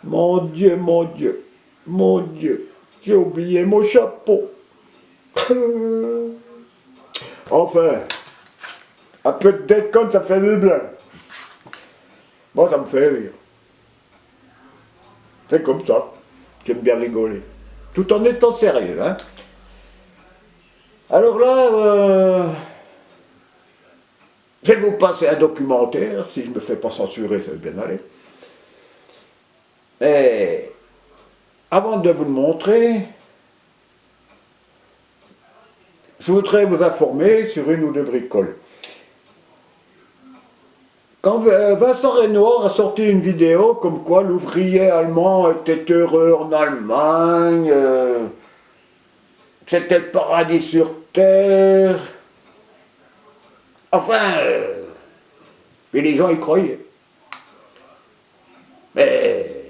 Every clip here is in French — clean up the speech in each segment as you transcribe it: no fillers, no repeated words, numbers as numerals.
Mon Dieu, mon Dieu, mon Dieu, j'ai oublié mon chapeau. Enfin, un peu de déconne, ça fait du bien. Moi, ça me fait rire. C'est comme ça. J'aime bien rigoler. Tout en étant sérieux, hein. Alors là, je vais vous passer un documentaire, si je ne me fais pas censurer, ça va bien aller. Et avant de vous le montrer, je voudrais vous informer sur une ou deux bricoles. Quand Vincent Renoir a sorti une vidéo comme quoi l'ouvrier allemand était heureux en Allemagne, que c'était le paradis sur terre, enfin, et les gens y croyaient. Mais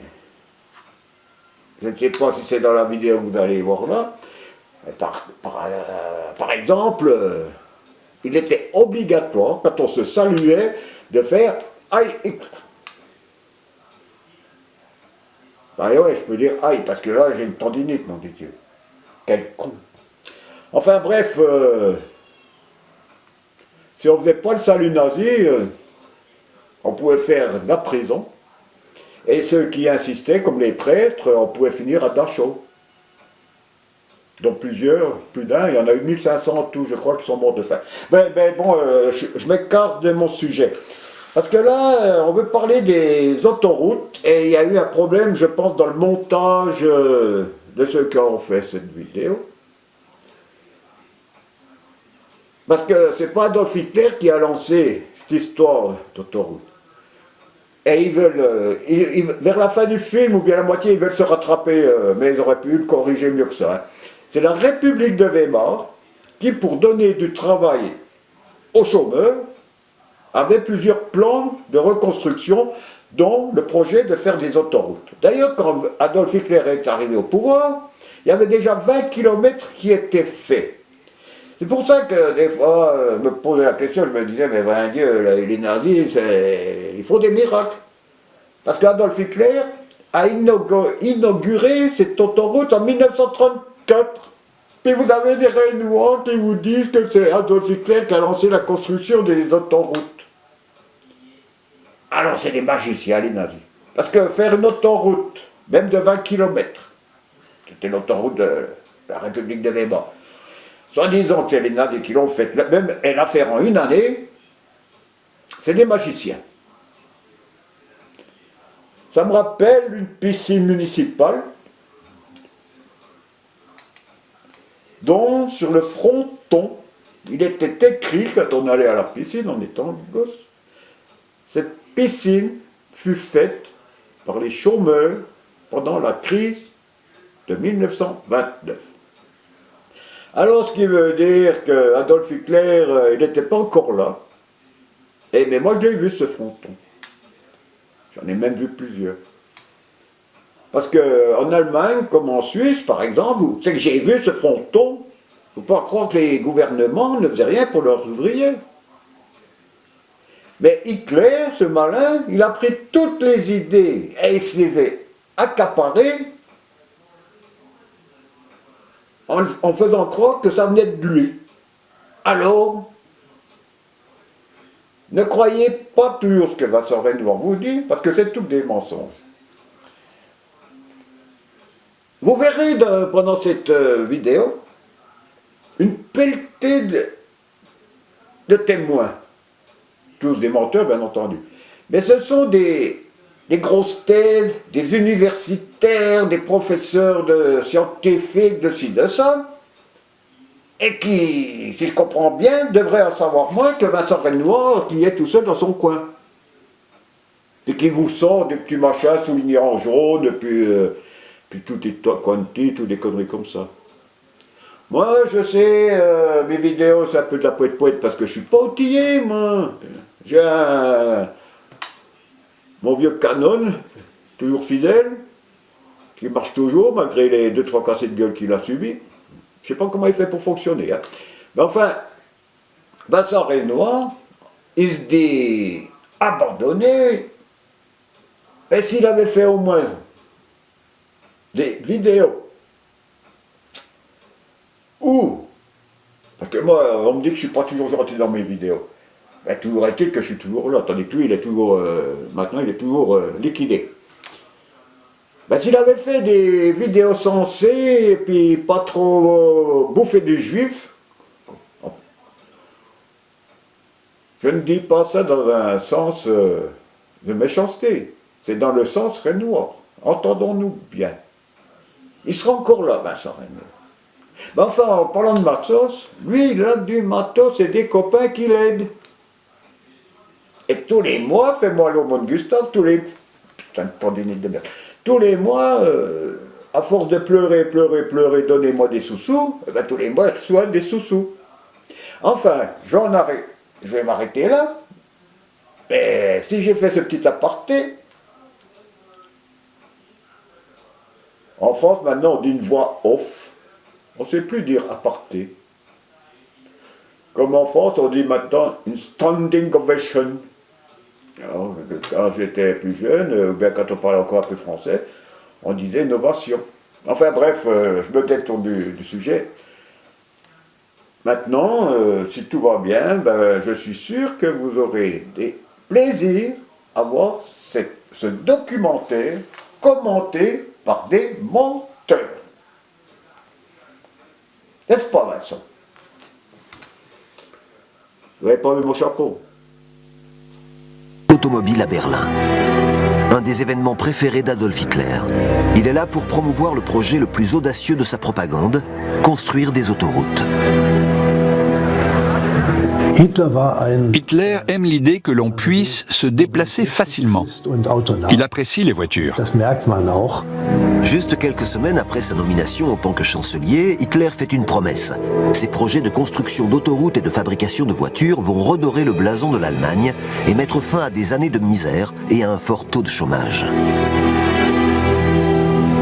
je ne sais pas si c'est dans la vidéo que vous allez voir là. Par exemple, il était obligatoire, quand on se saluait, de faire aïe. Bah ouais, je peux dire aïe, parce que là j'ai une tendinite, mon Dieu. Quel con. Enfin bref, si on faisait pas le salut nazi, on pouvait faire la prison. Et ceux qui insistaient, comme les prêtres, on pouvait finir à Dachau. Donc plusieurs, plus d'un, il y en a eu 1500 en tout, je crois, qui sont morts de faim. Ben bon, je m'écarte de mon sujet. Parce que là, on veut parler des autoroutes, et il y a eu un problème, je pense, dans le montage de ceux qui ont fait cette vidéo. Parce que c'est pas Adolf Hitler qui a lancé cette histoire d'autoroute. Et ils veulent, vers la fin du film, ou bien la moitié, ils veulent se rattraper, mais ils auraient pu le corriger mieux que ça. Hein. C'est la République de Weimar qui, pour donner du travail aux chômeurs, avait plusieurs plans de reconstruction, dont le projet de faire des autoroutes. D'ailleurs, quand Adolf Hitler est arrivé au pouvoir, il y avait déjà 20 km qui étaient faits. C'est pour ça que des fois, me posais la question, je me disais, mais ben Dieu, les nazis, il faut des miracles. Parce qu'Adolf Hitler a inauguré cette autoroute en 1934. Puis vous avez des Rénois qui vous disent que c'est Adolf Hitler qui a lancé la construction des autoroutes. Alors c'est des magiciens, les nazis. Parce que faire une autoroute, même de 20 km, c'était l'autoroute de la République de Weimar, soit disant que c'est les nazis qui l'ont fait, même et la faire en une année, c'est des magiciens. Ça me rappelle une piscine municipale dont sur le fronton, il était écrit quand on allait à la piscine en étant gosse, cette piscine fut faite par les chômeurs pendant la crise de 1929. Alors, ce qui veut dire qu'Adolf Hitler, il n'était pas encore là. Mais moi, je l'ai vu, ce fronton. J'en ai même vu plusieurs. Parce qu'en Allemagne, comme en Suisse, par exemple, c'est que j'ai vu ce fronton. Il ne faut pas croire que les gouvernements ne faisaient rien pour leurs ouvriers. Mais Hitler, ce malin, il a pris toutes les idées et il se les a accaparées en faisant croire que ça venait de lui. Alors, ne croyez pas toujours ce que Vincent Renoir vous dit, parce que c'est tout des mensonges. Vous verrez pendant cette vidéo une pelletée de témoins, tous des menteurs bien entendu, mais ce sont des grosses têtes, des universitaires, des professeurs de scientifiques, de ci, de ça, et qui, si je comprends bien, devraient en savoir moins que Vincent Renoir qui est tout seul dans son coin. Et qui vous sort des petits machins soulignés en jaune, puis tout est quanti, tout des conneries comme ça. Moi, je sais, mes vidéos, c'est un peu de la poète-poète parce que je suis pas outillé, moi. J'ai mon vieux Canon, toujours fidèle, qui marche toujours, malgré les 2-3 cassés de gueule qu'il a subis. Je sais pas comment il fait pour fonctionner. Hein. Mais enfin, Vincent Renoir, il se dit abandonné. Et s'il avait fait au moins vidéos où, parce que moi, on me dit que je ne suis pas toujours gentil dans mes vidéos. Ben, toujours est-il que je suis toujours là, tandis que lui, il est toujours, maintenant, il est toujours liquidé. Ben, s'il avait fait des vidéos sensées, et puis pas trop bouffer des juifs, je ne dis pas ça dans un sens de méchanceté, c'est dans le sens Renoir. Entendons-nous bien. Il sera encore là, Vincent Renoir. Mais enfin, en parlant de matos, lui, il a du matos et des copains qui l'aident. Et tous les mois, fais-moi l'aumône Gustave, putain de pandémie de merde. Tous les mois, à force de pleurer, donnez-moi des sous-sous, eh ben, tous les mois, il reçoit des sous-sous. Enfin, je vais m'arrêter là. Et si j'ai fait ce petit aparté, en France, maintenant, on dit une voix off. On ne sait plus dire aparté. Comme en France, on dit maintenant une standing ovation. Alors, quand j'étais plus jeune, ou bien quand on parlait encore un peu français, on disait une ovation. Enfin bref, je me détourne du sujet. Maintenant, si tout va bien, ben, je suis sûr que vous aurez des plaisirs à voir ce documentaire commenté par des menteurs. N'est-ce pas, Vincent? Vous n'avez pas vu mon chapeau? Automobile à Berlin. Un des événements préférés d'Adolf Hitler. Il est là pour promouvoir le projet le plus audacieux de sa propagande, construire des autoroutes. Hitler aime l'idée que l'on puisse se déplacer facilement. Il apprécie les voitures. Juste quelques semaines après sa nomination en tant que chancelier, Hitler fait une promesse. Ses projets de construction d'autoroutes et de fabrication de voitures vont redorer le blason de l'Allemagne et mettre fin à des années de misère et à un fort taux de chômage.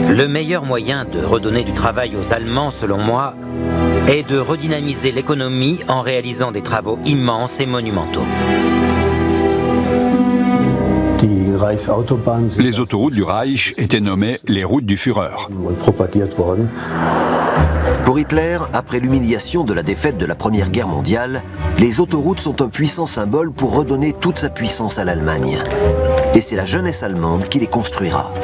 Le meilleur moyen de redonner du travail aux Allemands, selon moi, est de redynamiser l'économie en réalisant des travaux immenses et monumentaux. Les autoroutes du Reich étaient nommées les routes du Führer. Pour Hitler, après l'humiliation de la défaite de la Première Guerre mondiale, les autoroutes sont un puissant symbole pour redonner toute sa puissance à l'Allemagne. Et c'est la jeunesse allemande qui les construira.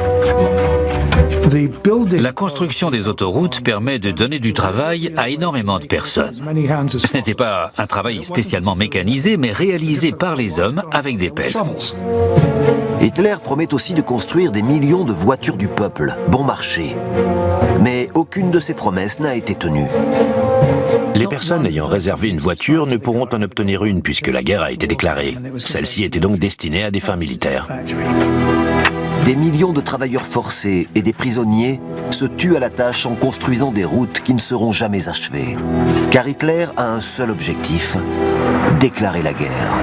La construction des autoroutes permet de donner du travail à énormément de personnes. Ce n'était pas un travail spécialement mécanisé, mais réalisé par les hommes avec des pelles. Hitler promet aussi de construire des millions de voitures du peuple, bon marché. Mais aucune de ces promesses n'a été tenue. Les personnes ayant réservé une voiture ne pourront en obtenir une puisque la guerre a été déclarée. Celle-ci était donc destinée à des fins militaires. Des millions de travailleurs forcés et des prisonniers se tuent à la tâche en construisant des routes qui ne seront jamais achevées. Car Hitler a un seul objectif, déclarer la guerre.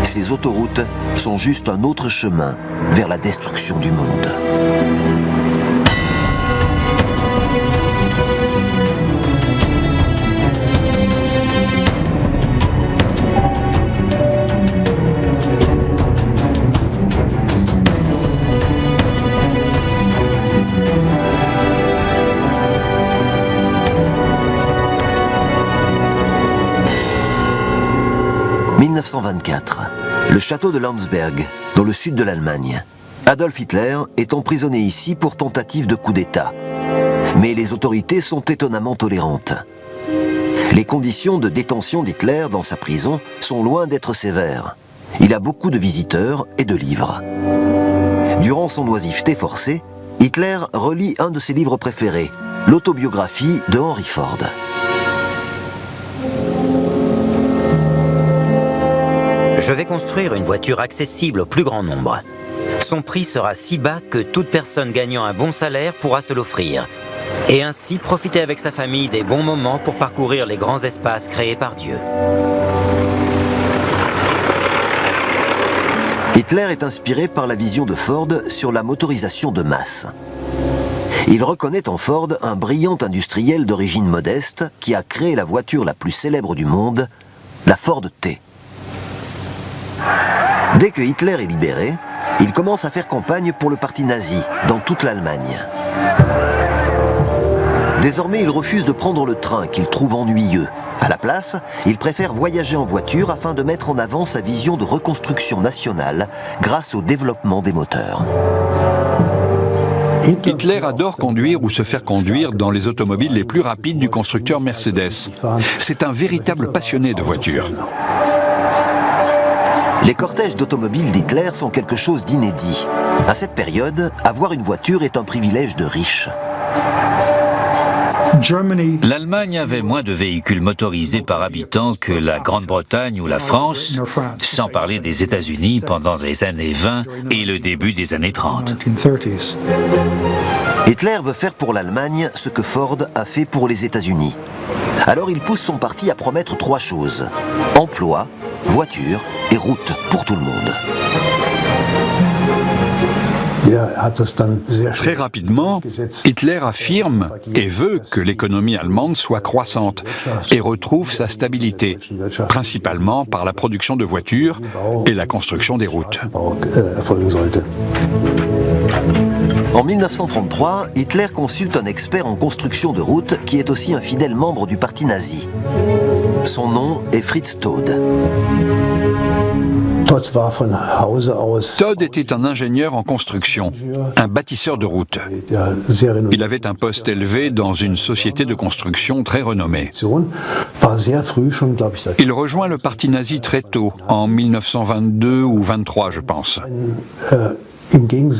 Ces autoroutes sont juste un autre chemin vers la destruction du monde. « 1924, le château de Landsberg, dans le sud de l'Allemagne. Adolf Hitler est emprisonné ici pour tentative de coup d'État. Mais les autorités sont étonnamment tolérantes. Les conditions de détention d'Hitler dans sa prison sont loin d'être sévères. Il a beaucoup de visiteurs et de livres. Durant son oisiveté forcée, Hitler relit un de ses livres préférés, l'autobiographie de Henry Ford. Je vais construire une voiture accessible au plus grand nombre. Son prix sera si bas que toute personne gagnant un bon salaire pourra se l'offrir. Et ainsi profiter avec sa famille des bons moments pour parcourir les grands espaces créés par Dieu. Hitler est inspiré par la vision de Ford sur la motorisation de masse. Il reconnaît en Ford un brillant industriel d'origine modeste qui a créé la voiture la plus célèbre du monde, la Ford T. Dès que Hitler est libéré, il commence à faire campagne pour le parti nazi dans toute l'Allemagne. Désormais, il refuse de prendre le train qu'il trouve ennuyeux. À la place, il préfère voyager en voiture afin de mettre en avant sa vision de reconstruction nationale grâce au développement des moteurs. Hitler adore conduire ou se faire conduire dans les automobiles les plus rapides du constructeur Mercedes. C'est un véritable passionné de voitures. Les cortèges d'automobiles d'Hitler sont quelque chose d'inédit. À cette période, avoir une voiture est un privilège de riche. L'Allemagne avait moins de véhicules motorisés par habitant que la Grande-Bretagne ou la France, sans parler des États-Unis pendant les années 20 et le début des années 30. Hitler veut faire pour l'Allemagne ce que Ford a fait pour les États-Unis. Alors il pousse son parti à promettre 3 choses: emploi, voiture et route pour tout le monde. Très rapidement, Hitler affirme et veut que l'économie allemande soit croissante et retrouve sa stabilité, principalement par la production de voitures et la construction des routes. En 1933, Hitler consulte un expert en construction de routes qui est aussi un fidèle membre du parti nazi. Son nom est Fritz Todt. Todt était un ingénieur en construction, un bâtisseur de routes. Il avait un poste élevé dans une société de construction très renommée. Il rejoint le parti nazi très tôt, en 1922 ou 23, je pense.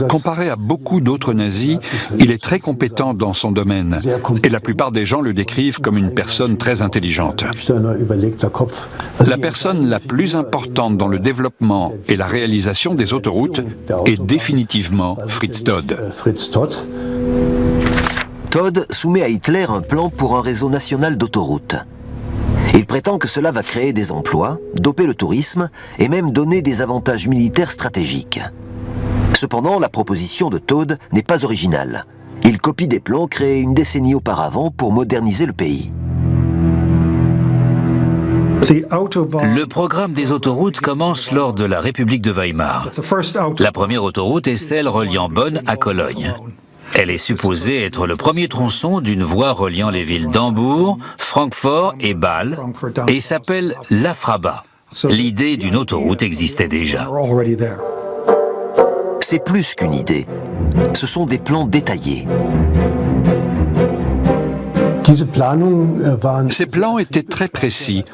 Comparé à beaucoup d'autres nazis, il est très compétent dans son domaine et la plupart des gens le décrivent comme une personne très intelligente. La personne la plus importante dans le développement et la réalisation des autoroutes est définitivement Fritz Todt. Todt soumet à Hitler un plan pour un réseau national d'autoroutes. Il prétend que cela va créer des emplois, doper le tourisme et même donner des avantages militaires stratégiques. Cependant, la proposition de Todt n'est pas originale. Il copie des plans créés une décennie auparavant pour moderniser le pays. Le programme des autoroutes commence lors de la République de Weimar. La première autoroute est celle reliant Bonn à Cologne. Elle est supposée être le premier tronçon d'une voie reliant les villes d'Hambourg, Francfort et Bâle et s'appelle l'Afraba. L'idée d'une autoroute existait déjà. C'est plus qu'une idée. Ce sont des plans détaillés. Ces plans étaient très précis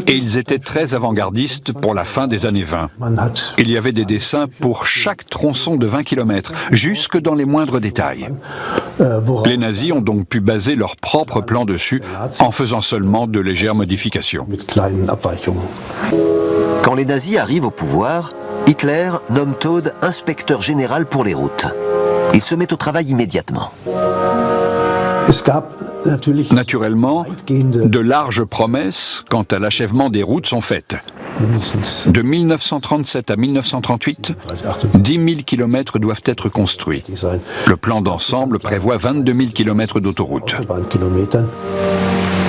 et ils étaient très avant-gardistes pour la fin des années 20. Il y avait des dessins pour chaque tronçon de 20 km, jusque dans les moindres détails. Les nazis ont donc pu baser leur propre plan dessus en faisant seulement de légères modifications. Quand les nazis arrivent au pouvoir, Hitler nomme Todt inspecteur général pour les routes. Il se met au travail immédiatement. Naturellement, de larges promesses quant à l'achèvement des routes sont faites. De 1937 à 1938, 10 000 km doivent être construits. Le plan d'ensemble prévoit 22 000 km d'autoroutes.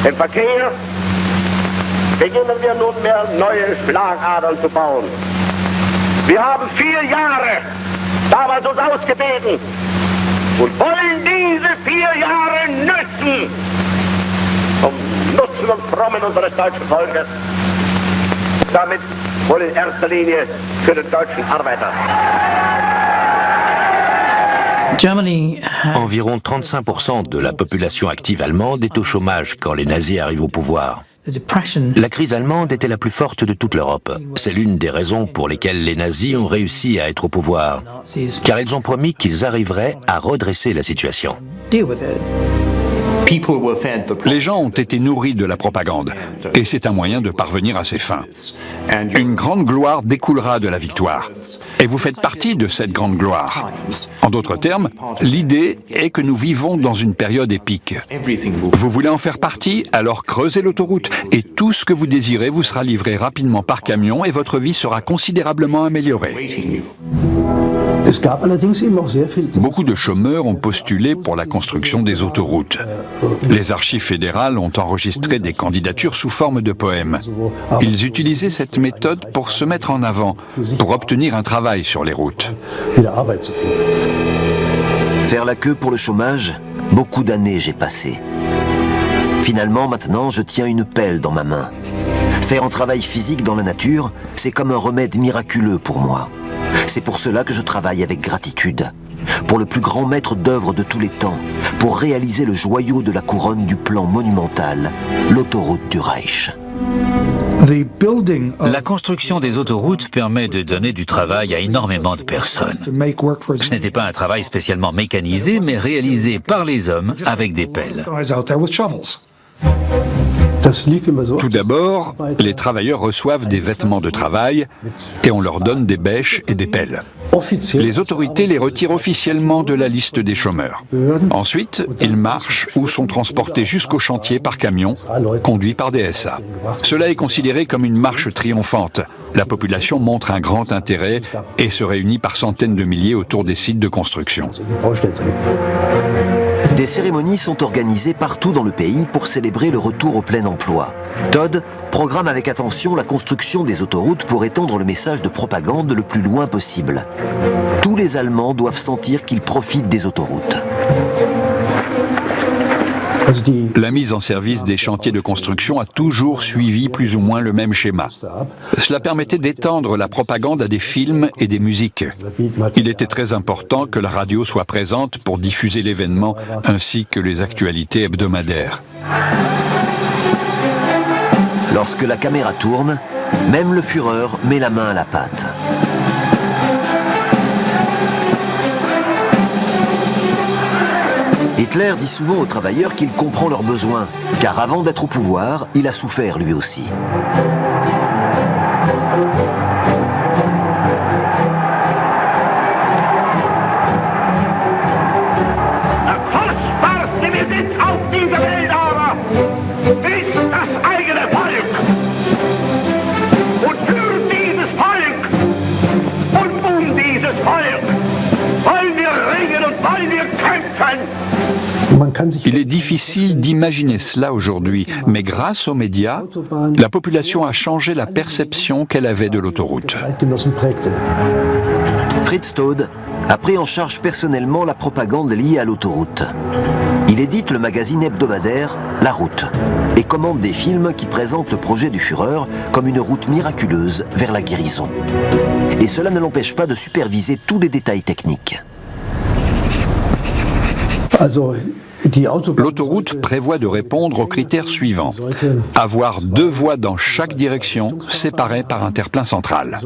Im Verkehr beginnen wir nunmehr neue Schlagadern zu bauen. Wir haben 4 Jahre damals uns ausgebeten und wollen diese 4 Jahre nützen zum Nutzen und Frommen unseres deutschen Volkes. Damit wohl in erster Linie für den deutschen Arbeiter. Environ 35% de la population active allemande est au chômage quand les nazis arrivent au pouvoir. La crise allemande était la plus forte de toute l'Europe. C'est l'une des raisons pour lesquelles les nazis ont réussi à être au pouvoir, car ils ont promis qu'ils arriveraient à redresser la situation. Les gens ont été nourris de la propagande, et c'est un moyen de parvenir à ses fins. Une grande gloire découlera de la victoire, et vous faites partie de cette grande gloire. En d'autres termes, l'idée est que nous vivons dans une période épique. Vous voulez en faire partie, alors creusez l'autoroute, et tout ce que vous désirez vous sera livré rapidement par camion, et votre vie sera considérablement améliorée. Beaucoup de chômeurs ont postulé pour la construction des autoroutes. Les archives fédérales ont enregistré des candidatures sous forme de poèmes. Ils utilisaient cette méthode pour se mettre en avant, pour obtenir un travail sur les routes. Faire la queue pour le chômage, beaucoup d'années j'ai passé. Finalement, maintenant, je tiens une pelle dans ma main. Faire un travail physique dans la nature, c'est comme un remède miraculeux pour moi. C'est pour cela que je travaille avec gratitude. Pour le plus grand maître d'œuvre de tous les temps, pour réaliser le joyau de la couronne du plan monumental, l'autoroute du Reich. La construction des autoroutes permet de donner du travail à énormément de personnes. Ce n'était pas un travail spécialement mécanisé, mais réalisé par les hommes avec des pelles. Tout d'abord, les travailleurs reçoivent des vêtements de travail et on leur donne des bêches et des pelles. Les autorités les retirent officiellement de la liste des chômeurs. Ensuite, ils marchent ou sont transportés jusqu'au chantier par camion, conduits par des SA. Cela est considéré comme une marche triomphante. La population montre un grand intérêt et se réunit par centaines de milliers autour des sites de construction. Des cérémonies sont organisées partout dans le pays pour célébrer le retour au plein emploi. Todd programme avec attention la construction des autoroutes pour étendre le message de propagande le plus loin possible. Tous les Allemands doivent sentir qu'ils profitent des autoroutes. La mise en service des chantiers de construction a toujours suivi plus ou moins le même schéma. Cela permettait d'étendre la propagande à des films et des musiques. Il était très important que la radio soit présente pour diffuser l'événement ainsi que les actualités hebdomadaires. Lorsque la caméra tourne, même le Führer met la main à la pâte. Hitler dit souvent aux travailleurs qu'il comprend leurs besoins, car avant d'être au pouvoir, il a souffert lui aussi. Il est difficile d'imaginer cela aujourd'hui, mais grâce aux médias, la population a changé la perception qu'elle avait de l'autoroute. Fritz Todt a pris en charge personnellement la propagande liée à l'autoroute. Il édite le magazine hebdomadaire La Route et commande des films qui présentent le projet du Führer comme une route miraculeuse vers la guérison. Et cela ne l'empêche pas de superviser tous les détails techniques. L'autoroute prévoit de répondre aux critères suivants. Avoir 2 voies dans chaque direction, séparées par un terre-plein central.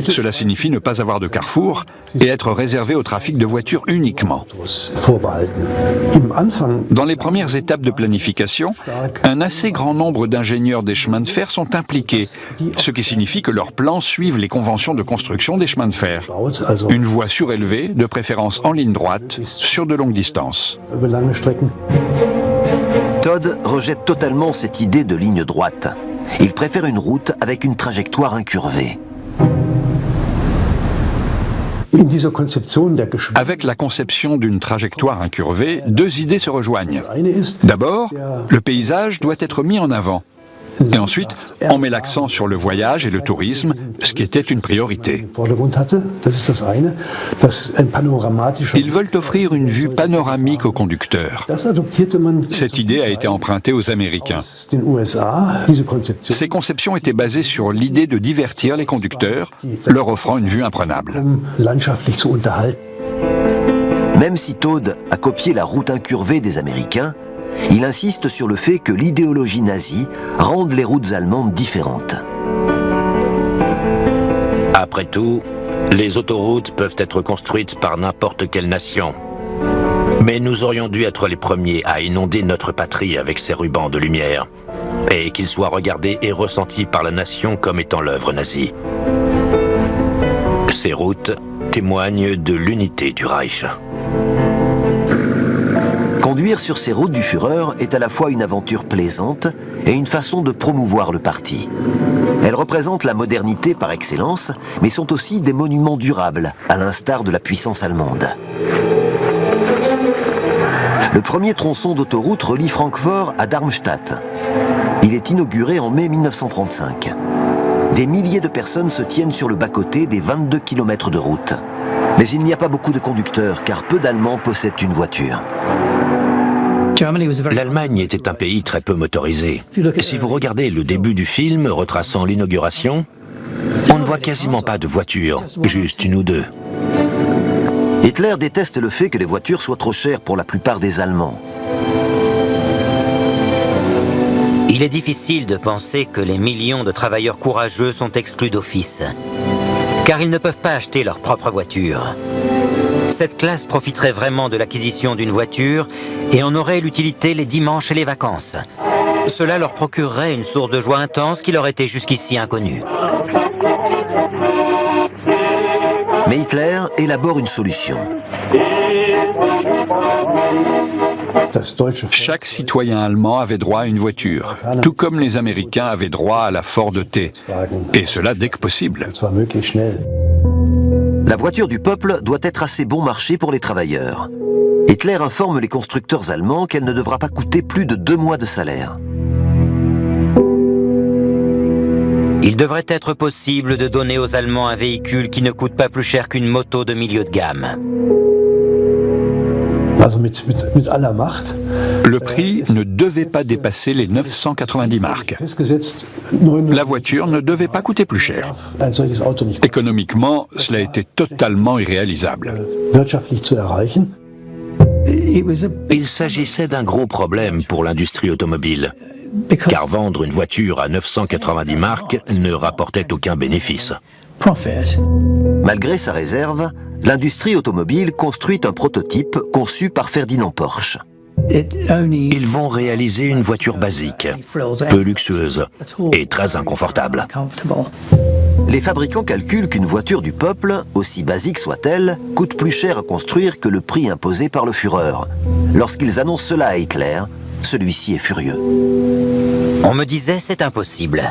Cela signifie ne pas avoir de carrefour et être réservé au trafic de voitures uniquement. Dans les premières étapes de planification, un assez grand nombre d'ingénieurs des chemins de fer sont impliqués, ce qui signifie que leurs plans suivent les conventions de construction des chemins de fer. Une voie surélevée, de préférence en ligne droite, sur de longues distances. Todt rejette totalement cette idée de ligne droite. Il préfère une route avec une trajectoire incurvée. Avec la conception d'une trajectoire incurvée, 2 idées se rejoignent. D'abord, le paysage doit être mis en avant. Et ensuite, on met l'accent sur le voyage et le tourisme, ce qui était une priorité. Ils veulent offrir une vue panoramique aux conducteurs. Cette idée a été empruntée aux Américains. Ces conceptions étaient basées sur l'idée de divertir les conducteurs, leur offrant une vue imprenable. Même si Todt a copié la route incurvée des Américains, il insiste sur le fait que l'idéologie nazie rende les routes allemandes différentes. Après tout, les autoroutes peuvent être construites par n'importe quelle nation. Mais nous aurions dû être les premiers à inonder notre patrie avec ces rubans de lumière, et qu'ils soient regardés et ressentis par la nation comme étant l'œuvre nazie. Ces routes témoignent de l'unité du Reich. Conduire sur ces routes du Führer est à la fois une aventure plaisante et une façon de promouvoir le parti. Elles représentent la modernité par excellence, mais sont aussi des monuments durables, à l'instar de la puissance allemande. Le premier tronçon d'autoroute relie Francfort à Darmstadt. Il est inauguré en mai 1935. Des milliers de personnes se tiennent sur le bas-côté des 22 km de route. Mais il n'y a pas beaucoup de conducteurs, car peu d'Allemands possèdent une voiture. L'Allemagne était un pays très peu motorisé. Si vous regardez le début du film retraçant l'inauguration, on ne voit quasiment pas de voitures, juste une ou deux. Hitler déteste le fait que les voitures soient trop chères pour la plupart des Allemands. Il est difficile de penser que les millions de travailleurs courageux sont exclus d'office, car ils ne peuvent pas acheter leur propre voiture. Cette classe profiterait vraiment de l'acquisition d'une voiture et en aurait l'utilité les dimanches et les vacances. Cela leur procurerait une source de joie intense qui leur était jusqu'ici inconnue. Mais Hitler élabore une solution. Chaque citoyen allemand avait droit à une voiture, tout comme les Américains avaient droit à la Ford T, et cela dès que possible. La voiture du peuple doit être assez bon marché pour les travailleurs. Hitler informe les constructeurs allemands qu'elle ne devra pas coûter plus de 2 mois de salaire. Il devrait être possible de donner aux Allemands un véhicule qui ne coûte pas plus cher qu'une moto de milieu de gamme. Le prix ne devait pas dépasser les 990 marks. La voiture ne devait pas coûter plus cher. Économiquement, cela était totalement irréalisable. Il s'agissait d'un gros problème pour l'industrie automobile, car vendre une voiture à 990 marks ne rapportait aucun bénéfice. Malgré sa réserve, l'industrie automobile construit un prototype conçu par Ferdinand Porsche. Ils vont réaliser une voiture basique, peu luxueuse et très inconfortable. Les fabricants calculent qu'une voiture du peuple, aussi basique soit-elle, coûte plus cher à construire que le prix imposé par le Führer. Lorsqu'ils annoncent cela à Hitler, celui-ci est furieux. On me disait c'est impossible.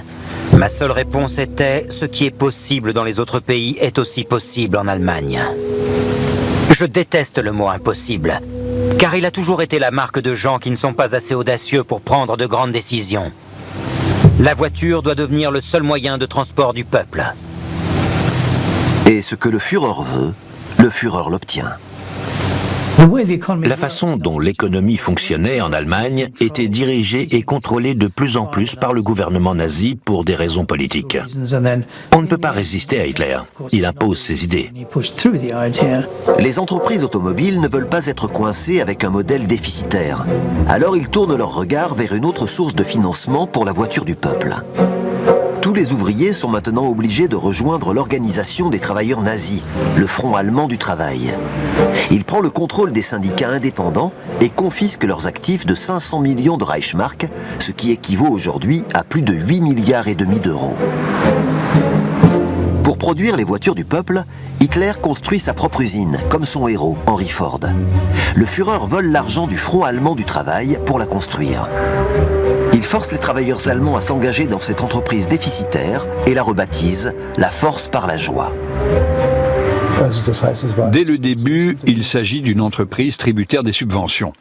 Ma seule réponse était ce qui est possible dans les autres pays est aussi possible en Allemagne. Je déteste le mot impossible, car il a toujours été la marque de gens qui ne sont pas assez audacieux pour prendre de grandes décisions. La voiture doit devenir le seul moyen de transport du peuple. Et ce que le Führer veut, le Führer l'obtient. La façon dont l'économie fonctionnait en Allemagne était dirigée et contrôlée de plus en plus par le gouvernement nazi pour des raisons politiques. On ne peut pas résister à Hitler. Il impose ses idées. Les entreprises automobiles ne veulent pas être coincées avec un modèle déficitaire. Alors ils tournent leur regard vers une autre source de financement pour la voiture du peuple. Tous les ouvriers sont maintenant obligés de rejoindre l'organisation des travailleurs nazis, le Front allemand du travail. Il prend le contrôle des syndicats indépendants et confisque leurs actifs de 500 millions de Reichsmark, ce qui équivaut aujourd'hui à plus de 8,5 milliards d'euros. Pour produire les voitures du peuple, Hitler construit sa propre usine, comme son héros, Henry Ford. Le Führer vole l'argent du Front allemand du travail pour la construire. Il force les travailleurs allemands à s'engager dans cette entreprise déficitaire et la rebaptise « la force par la joie ». Dès le début, il s'agit d'une entreprise tributaire des subventions.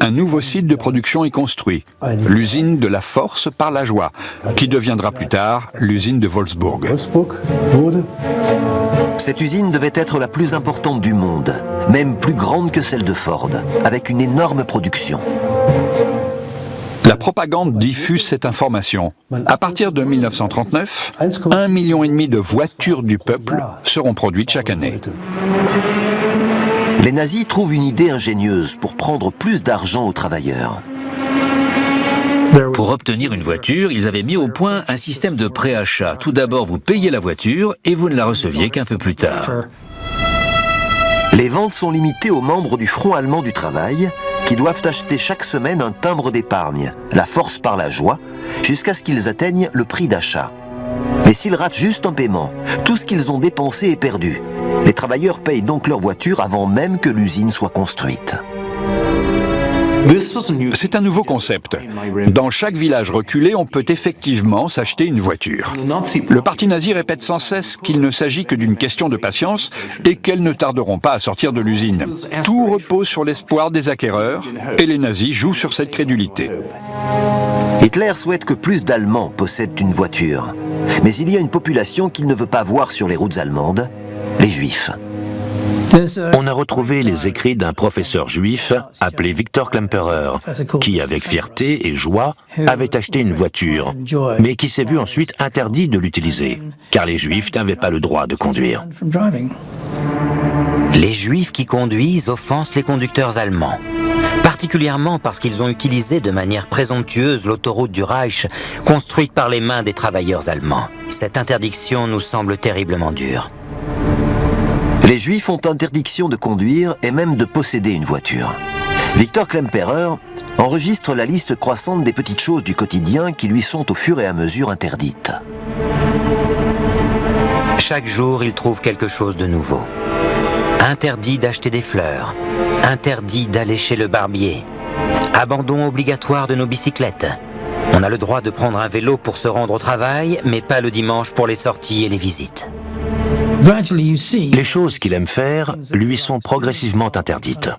Un nouveau site de production est construit, l'usine de la force par la joie, qui deviendra plus tard l'usine de Wolfsburg. Cette usine devait être la plus importante du monde, même plus grande que celle de Ford, avec une énorme production. La propagande diffuse cette information. À partir de 1939, 1,5 million de voitures du peuple seront produites chaque année. Les nazis trouvent une idée ingénieuse pour prendre plus d'argent aux travailleurs. Pour obtenir une voiture, ils avaient mis au point un système de préachat. Tout d'abord, vous payez la voiture et vous ne la receviez qu'un peu plus tard. Les ventes sont limitées aux membres du Front allemand du travail, qui doivent acheter chaque semaine un timbre d'épargne, la force par la joie, jusqu'à ce qu'ils atteignent le prix d'achat. Mais s'ils ratent juste un paiement, tout ce qu'ils ont dépensé est perdu. Les travailleurs payent donc leur voiture avant même que l'usine soit construite. C'est un nouveau concept. Dans chaque village reculé, on peut effectivement s'acheter une voiture. Le parti nazi répète sans cesse qu'il ne s'agit que d'une question de patience et qu'elles ne tarderont pas à sortir de l'usine. Tout repose sur l'espoir des acquéreurs et les nazis jouent sur cette crédulité. Hitler souhaite que plus d'Allemands possèdent une voiture. Mais il y a une population qu'il ne veut pas voir sur les routes allemandes, les Juifs. On a retrouvé les écrits d'un professeur juif appelé Victor Klemperer, qui, avec fierté et joie, avait acheté une voiture, mais qui s'est vu ensuite interdit de l'utiliser, car les juifs n'avaient pas le droit de conduire. Les juifs qui conduisent offensent les conducteurs allemands, particulièrement parce qu'ils ont utilisé de manière présomptueuse l'autoroute du Reich, construite par les mains des travailleurs allemands. Cette interdiction nous semble terriblement dure. Les Juifs ont interdiction de conduire et même de posséder une voiture. Victor Klemperer enregistre la liste croissante des petites choses du quotidien qui lui sont au fur et à mesure interdites. Chaque jour, il trouve quelque chose de nouveau. Interdit d'acheter des fleurs, interdit d'aller chez le barbier, abandon obligatoire de nos bicyclettes. On a le droit de prendre un vélo pour se rendre au travail, mais pas le dimanche pour les sorties et les visites. Les choses qu'il aime faire lui sont progressivement interdites.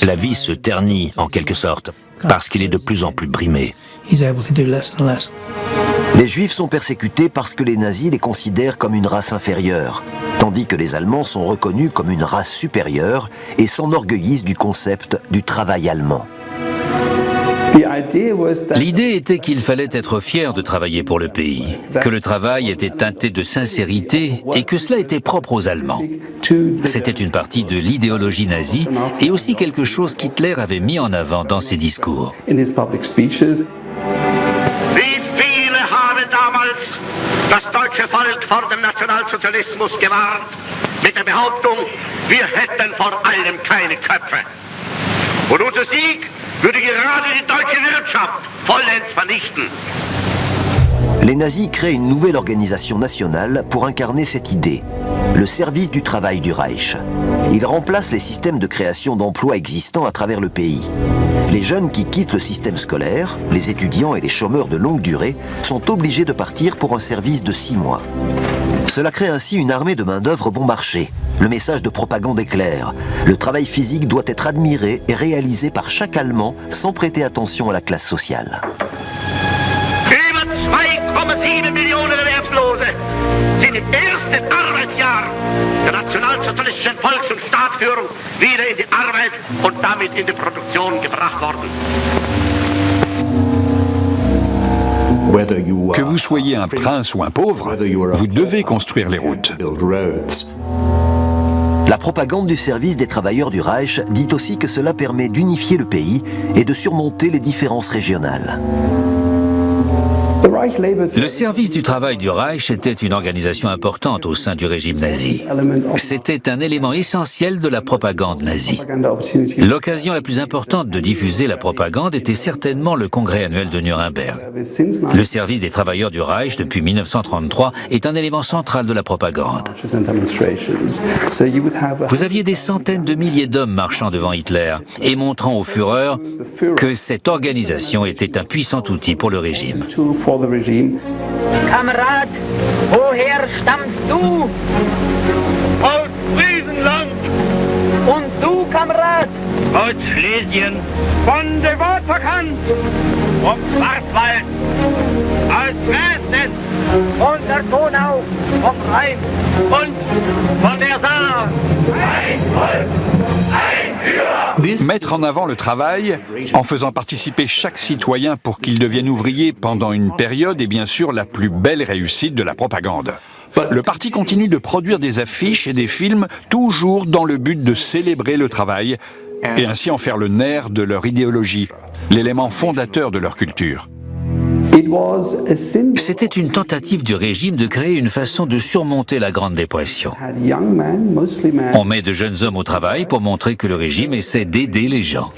La vie se ternit en quelque sorte, parce qu'il est de plus en plus brimé. Les Juifs sont persécutés parce que les nazis les considèrent comme une race inférieure, tandis que les Allemands sont reconnus comme une race supérieure et s'enorgueillissent du concept du travail allemand. L'idée était qu'il fallait être fier de travailler pour le pays, que le travail était teinté de sincérité et que cela était propre aux Allemands. C'était une partie de l'idéologie nazie et aussi quelque chose qu'Hitler avait mis en avant dans ses discours. Wie viele haben damals das deutsche Volk vor dem Nationalsozialismus gewarnt, mit der Behauptung, wir hätten vor allem keine Köpfe. Und unser Sieg würde gerade die deutsche Wirtschaft vollends vernichten. Les nazis créent une nouvelle organisation nationale pour incarner cette idée, le service du travail du Reich. Ils remplacent les systèmes de création d'emplois existants à travers le pays. Les jeunes qui quittent le système scolaire, les étudiants et les chômeurs de longue durée, sont obligés de partir pour un service de 6 mois. Cela crée ainsi une armée de main-d'œuvre bon marché. Le message de propagande est clair. Le travail physique doit être admiré et réalisé par chaque Allemand sans prêter attention à la classe sociale. Über 2,7 Millionen Erwerbslose sind im ersten Arbeitsjahr der nationalsozialistischen Volks- und Staatsführung wieder in die Arbeit und damit in die Produktion gebracht worden. Que vous soyez un prince ou un pauvre, vous devez construire les routes. La propagande du service des travailleurs du Reich dit aussi que cela permet d'unifier le pays et de surmonter les différences régionales. Le service du travail du Reich était une organisation importante au sein du régime nazi. C'était un élément essentiel de la propagande nazie. L'occasion la plus importante de diffuser la propagande était certainement le congrès annuel de Nuremberg. Le service des travailleurs du Reich depuis 1933 est un élément central de la propagande. Vous aviez des centaines de milliers d'hommes marchant devant Hitler et montrant au Führer que cette organisation était un puissant outil pour le régime. Kamerad, woher stammst du? Aus Friesenland. Und du, Kamerad? Aus Schlesien. Von der Waterkant. Vom Schwarzwald. Aus Dresden. Von der Donau. Vom Rhein. Und von der Saar. Ein Volk. Mettre en avant le travail, en faisant participer chaque citoyen pour qu'il devienne ouvrier pendant une période est bien sûr la plus belle réussite de la propagande. Le parti continue de produire des affiches et des films toujours dans le but de célébrer le travail et ainsi en faire le nerf de leur idéologie, l'élément fondateur de leur culture. C'était une tentative du régime de créer une façon de surmonter la Grande Dépression. On met de jeunes hommes au travail pour montrer que le régime essaie d'aider les gens.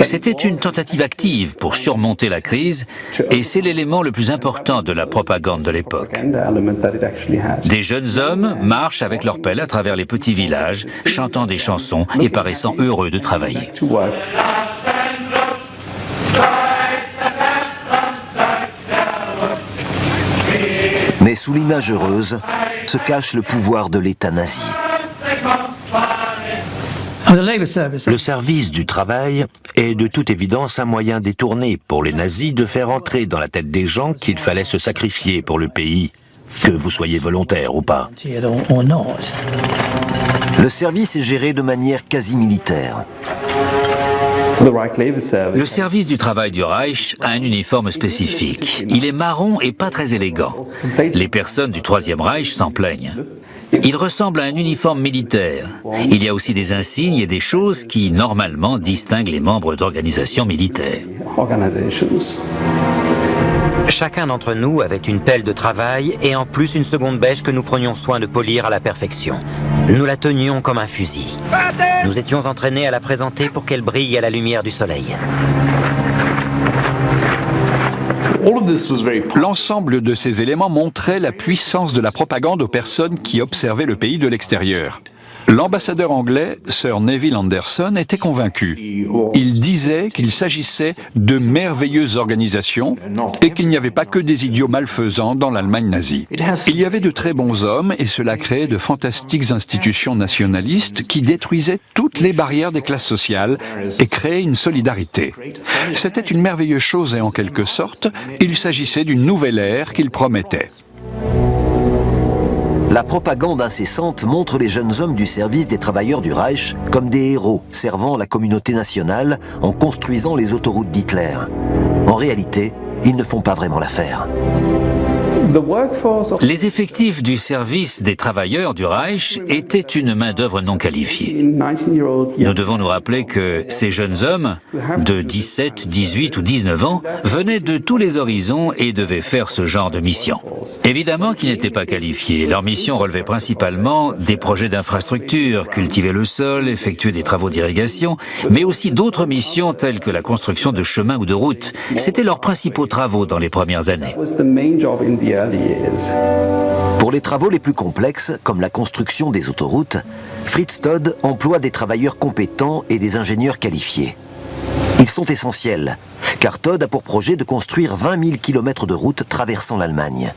C'était une tentative active pour surmonter la crise et c'est l'élément le plus important de la propagande de l'époque. Des jeunes hommes marchent avec leur pelle à travers les petits villages, chantant des chansons et paraissant heureux de travailler. Mais sous l'image heureuse se cache le pouvoir de l'État nazi. Le service du travail est de toute évidence un moyen détourné pour les nazis de faire entrer dans la tête des gens qu'il fallait se sacrifier pour le pays que vous soyez volontaire ou pas. Le service est géré de manière quasi militaire. Le service du travail du Reich a un uniforme spécifique. Il est marron et pas très élégant. Les personnes du Troisième Reich s'en plaignent. Il ressemble à un uniforme militaire. Il y a aussi des insignes et des choses qui, normalement, distinguent les membres d'organisations militaires. Chacun d'entre nous avait une pelle de travail et en plus une seconde bêche que nous prenions soin de polir à la perfection. Nous la tenions comme un fusil. Nous étions entraînés à la présenter pour qu'elle brille à la lumière du soleil. L'ensemble de ces éléments montrait la puissance de la propagande aux personnes qui observaient le pays de l'extérieur. L'ambassadeur anglais, Sir Neville Anderson, était convaincu. Il disait qu'il s'agissait de merveilleuses organisations et qu'il n'y avait pas que des idiots malfaisants dans l'Allemagne nazie. Il y avait de très bons hommes et cela créait de fantastiques institutions nationalistes qui détruisaient toutes les barrières des classes sociales et créaient une solidarité. C'était une merveilleuse chose et en quelque sorte, il s'agissait d'une nouvelle ère qu'il promettait. La propagande incessante montre les jeunes hommes du service des travailleurs du Reich comme des héros servant la communauté nationale en construisant les autoroutes d'Hitler. En réalité, ils ne font pas vraiment l'affaire. Les effectifs du service des travailleurs du Reich étaient une main-d'œuvre non qualifiée. Nous devons nous rappeler que ces jeunes hommes, de 17, 18 ou 19 ans, venaient de tous les horizons et devaient faire ce genre de mission. Évidemment qu'ils n'étaient pas qualifiés. Leur mission relevait principalement des projets d'infrastructure, cultiver le sol, effectuer des travaux d'irrigation, mais aussi d'autres missions telles que la construction de chemins ou de routes. C'étaient leurs principaux travaux dans les premières années. Pour les travaux les plus complexes, comme la construction des autoroutes, Fritz Todt emploie des travailleurs compétents et des ingénieurs qualifiés. Ils sont essentiels, car Todt a pour projet de construire 20 000 km de routes traversant l'Allemagne.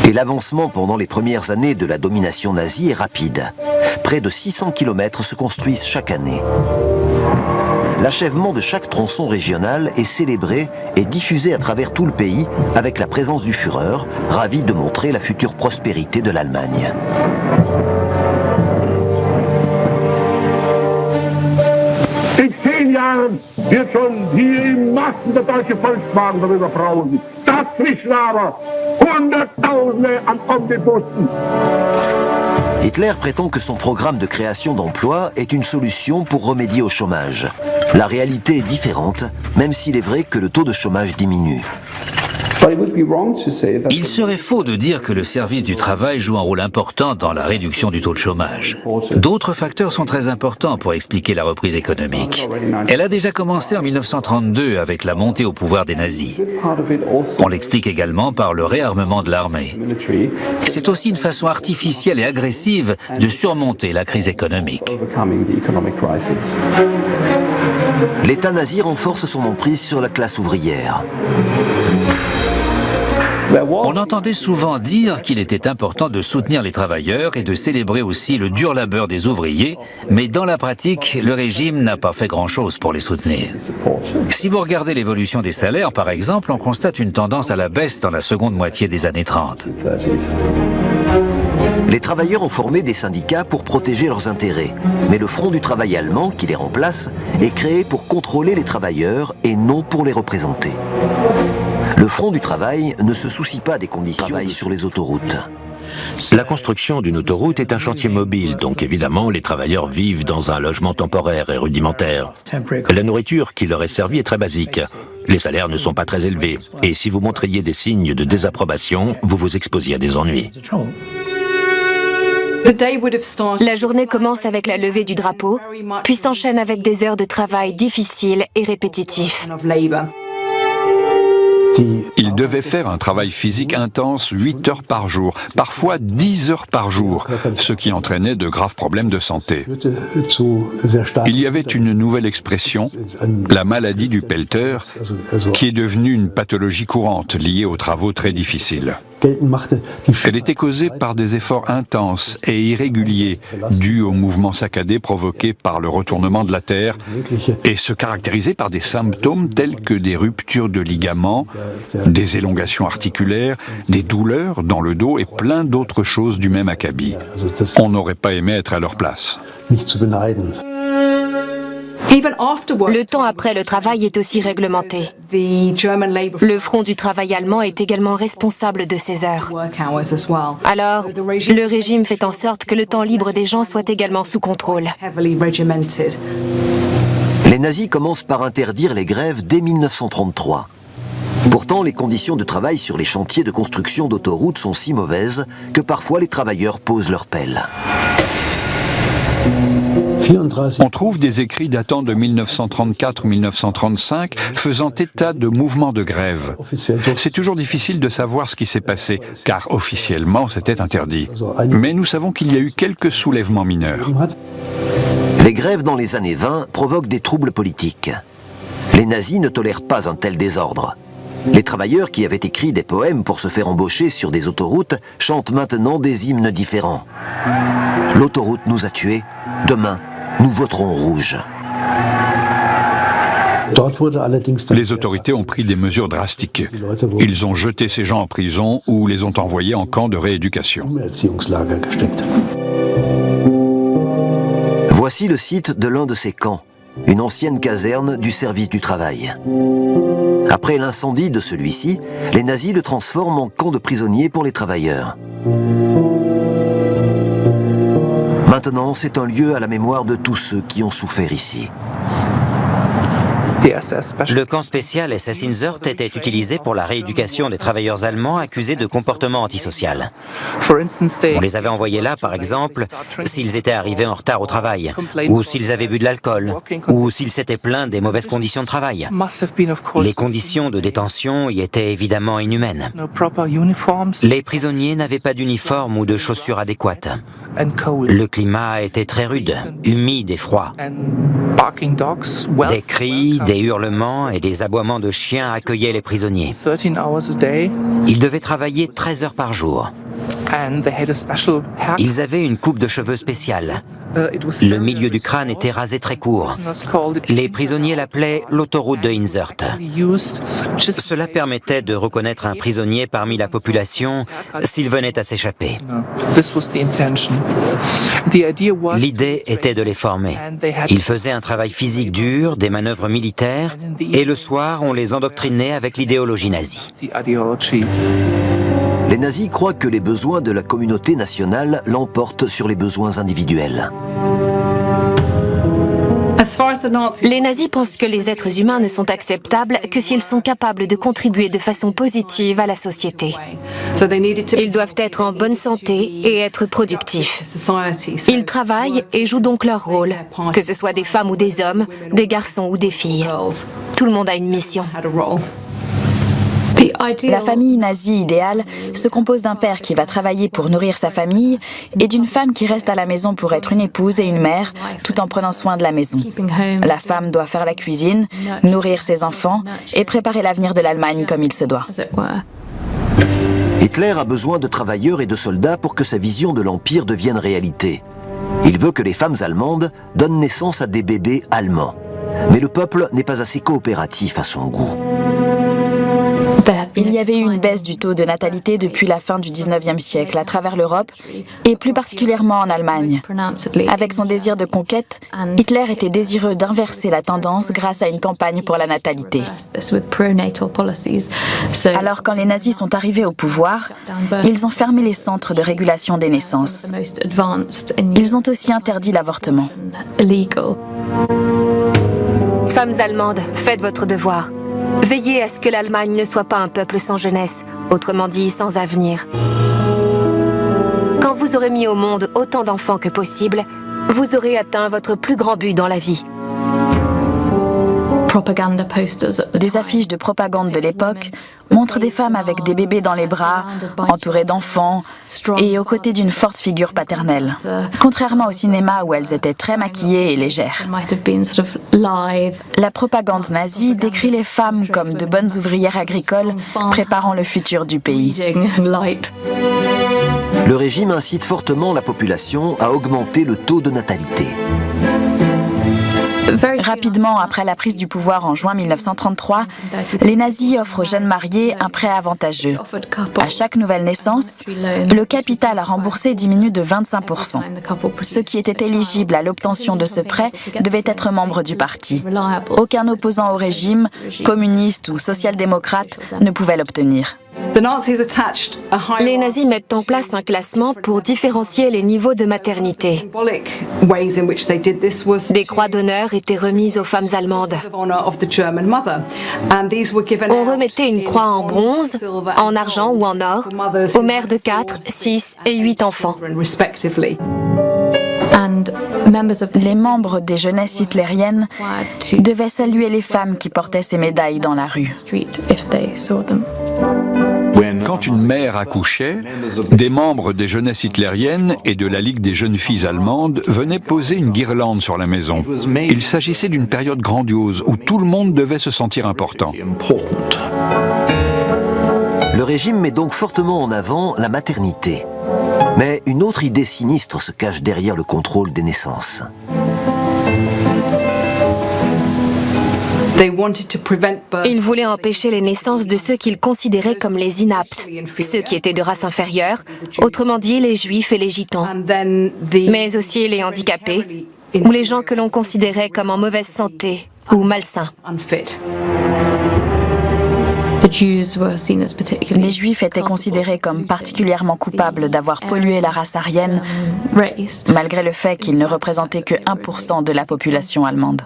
Et l'avancement pendant les premières années de la domination nazie est rapide. Près de 600 km se construisent chaque année. L'achèvement de chaque tronçon régional est célébré et diffusé à travers tout le pays avec la présence du Führer, ravi de montrer la future prospérité de l'Allemagne. In 10 Jahren wird schon hier in Massen der deutsche Volkswagen darüber brausen. Dazwischen aber Hunderttausende an Omnibussen. Hitler prétend que son programme de création d'emplois est une solution pour remédier au chômage. La réalité est différente, même s'il est vrai que le taux de chômage diminue. Il serait faux de dire que le service du travail joue un rôle important dans la réduction du taux de chômage. D'autres facteurs sont très importants pour expliquer la reprise économique. Elle a déjà commencé en 1932 avec la montée au pouvoir des nazis. On l'explique également par le réarmement de l'armée. C'est aussi une façon artificielle et agressive de surmonter la crise économique. L'État nazi renforce son emprise sur la classe ouvrière. On entendait souvent dire qu'il était important de soutenir les travailleurs et de célébrer aussi le dur labeur des ouvriers, mais dans la pratique, le régime n'a pas fait grand-chose pour les soutenir. Si vous regardez l'évolution des salaires, par exemple, on constate une tendance à la baisse dans la seconde moitié des années 30. Les travailleurs ont formé des syndicats pour protéger leurs intérêts, mais le Front du travail allemand, qui les remplace, est créé pour contrôler les travailleurs et non pour les représenter. Le Front du travail ne se soucie pas des conditions sur les autoroutes. La construction d'une autoroute est un chantier mobile, donc évidemment les travailleurs vivent dans un logement temporaire et rudimentaire. La nourriture qui leur est servie est très basique. Les salaires ne sont pas très élevés, et si vous montriez des signes de désapprobation, vous vous exposiez à des ennuis. La journée commence avec la levée du drapeau, puis s'enchaîne avec des heures de travail difficiles et répétitifs. Ils devaient faire un travail physique intense 8 heures par jour, parfois 10 heures par jour, ce qui entraînait de graves problèmes de santé. Il y avait une nouvelle expression, la maladie du pelleteur, qui est devenue une pathologie courante liée aux travaux très difficiles. Elle était causée par des efforts intenses et irréguliers dus au mouvement saccadé provoqué par le retournement de la Terre et se caractérisait par des symptômes tels que des ruptures de ligaments, des élongations articulaires, des douleurs dans le dos et plein d'autres choses du même acabit. On n'aurait pas aimé être à leur place. Le temps après le travail est aussi réglementé. Le Front du travail allemand est également responsable de ces heures. Alors, le régime fait en sorte que le temps libre des gens soit également sous contrôle. Les nazis commencent par interdire les grèves dès 1933. Pourtant, les conditions de travail sur les chantiers de construction d'autoroutes sont si mauvaises que parfois les travailleurs posent leur pelle. On trouve des écrits datant de 1934-1935 faisant état de mouvements de grève. C'est toujours difficile de savoir ce qui s'est passé, car officiellement c'était interdit. Mais nous savons qu'il y a eu quelques soulèvements mineurs. Les grèves dans les années 20 provoquent des troubles politiques. Les nazis ne tolèrent pas un tel désordre. Les travailleurs qui avaient écrit des poèmes pour se faire embaucher sur des autoroutes chantent maintenant des hymnes différents. L'autoroute nous a tués, demain nous voterons rouge. Les autorités ont pris des mesures drastiques. Ils ont jeté ces gens en prison ou les ont envoyés en camp de rééducation. Voici le site de l'un de ces camps, une ancienne caserne du service du travail. Après l'incendie de celui-ci, les nazis le transforment en camp de prisonniers pour les travailleurs. Maintenant, c'est un lieu à la mémoire de tous ceux qui ont souffert ici. Le camp spécial SS Insert était utilisé pour la rééducation des travailleurs allemands accusés de comportement antisocial. On les avait envoyés là, par exemple, s'ils étaient arrivés en retard au travail, ou s'ils avaient bu de l'alcool, ou s'ils s'étaient plaints des mauvaises conditions de travail. Les conditions de détention y étaient évidemment inhumaines. Les prisonniers n'avaient pas d'uniforme ou de chaussures adéquates. Le climat était très rude, humide et froid. Des cris, des hurlements et des aboiements de chiens accueillaient les prisonniers. Ils devaient travailler 13 heures par jour. Ils avaient une coupe de cheveux spéciale. Le milieu du crâne était rasé très court. Les prisonniers l'appelaient l'autoroute de Insert. Cela permettait de reconnaître un prisonnier parmi la population s'il venait à s'échapper. L'idée était de les former. Ils faisaient un travail physique dur, des manœuvres militaires, et le soir, on les endoctrinait avec l'idéologie nazie. Les nazis croient que les besoins de la communauté nationale l'emportent sur les besoins individuels. Les nazis pensent que les êtres humains ne sont acceptables que s'ils sont capables de contribuer de façon positive à la société. Ils doivent être en bonne santé et être productifs. Ils travaillent et jouent donc leur rôle, que ce soit des femmes ou des hommes, des garçons ou des filles. Tout le monde a une mission. La famille nazie idéale se compose d'un père qui va travailler pour nourrir sa famille et d'une femme qui reste à la maison pour être une épouse et une mère, tout en prenant soin de la maison. La femme doit faire la cuisine, nourrir ses enfants et préparer l'avenir de l'Allemagne comme il se doit. Hitler a besoin de travailleurs et de soldats pour que sa vision de l'Empire devienne réalité. Il veut que les femmes allemandes donnent naissance à des bébés allemands. Mais le peuple n'est pas assez coopératif à son goût. Il y avait eu une baisse du taux de natalité depuis la fin du XIXe siècle à travers l'Europe et plus particulièrement en Allemagne. Avec son désir de conquête, Hitler était désireux d'inverser la tendance grâce à une campagne pour la natalité. Alors quand les nazis sont arrivés au pouvoir, ils ont fermé les centres de régulation des naissances. Ils ont aussi interdit l'avortement. Femmes allemandes, faites votre devoir. Veillez à ce que l'Allemagne ne soit pas un peuple sans jeunesse, autrement dit sans avenir. Quand vous aurez mis au monde autant d'enfants que possible, vous aurez atteint votre plus grand but dans la vie. des affiches de propagande de l'époque montrent des femmes avec des bébés dans les bras, entourées d'enfants et aux côtés d'une forte figure paternelle. Contrairement au cinéma où elles étaient très maquillées et légères. La propagande nazie décrit les femmes comme de bonnes ouvrières agricoles préparant le futur du pays. Le régime incite fortement la population à augmenter le taux de natalité. Rapidement après la prise du pouvoir en juin 1933, les nazis offrent aux jeunes mariés un prêt avantageux. À chaque nouvelle naissance, le capital à rembourser diminue de 25%. Ceux qui étaient éligibles à l'obtention de ce prêt devaient être membres du parti. Aucun opposant au régime, communiste ou social-démocrate, ne pouvait l'obtenir. Les nazis mettent en place un classement pour différencier les niveaux de maternité. Des croix d'honneur étaient remises aux femmes allemandes. On remettait une croix en bronze, en argent ou en or aux mères de 4, 6 et 8 enfants. Les membres des jeunesses hitlériennes devaient saluer les femmes qui portaient ces médailles dans la rue. Quand une mère accouchait, des membres des jeunesses hitlériennes et de la Ligue des jeunes filles allemandes venaient poser une guirlande sur la maison. Il s'agissait d'une période grandiose où tout le monde devait se sentir important. Le régime met donc fortement en avant la maternité. Mais une autre idée sinistre se cache derrière le contrôle des naissances. Ils voulaient empêcher les naissances de ceux qu'ils considéraient comme les inaptes, ceux qui étaient de race inférieure, autrement dit les juifs et les gitans, mais aussi les handicapés ou les gens que l'on considérait comme en mauvaise santé ou malsains. Les Juifs étaient considérés comme particulièrement coupables d'avoir pollué la race aryenne, malgré le fait qu'ils ne représentaient que 1% de la population allemande.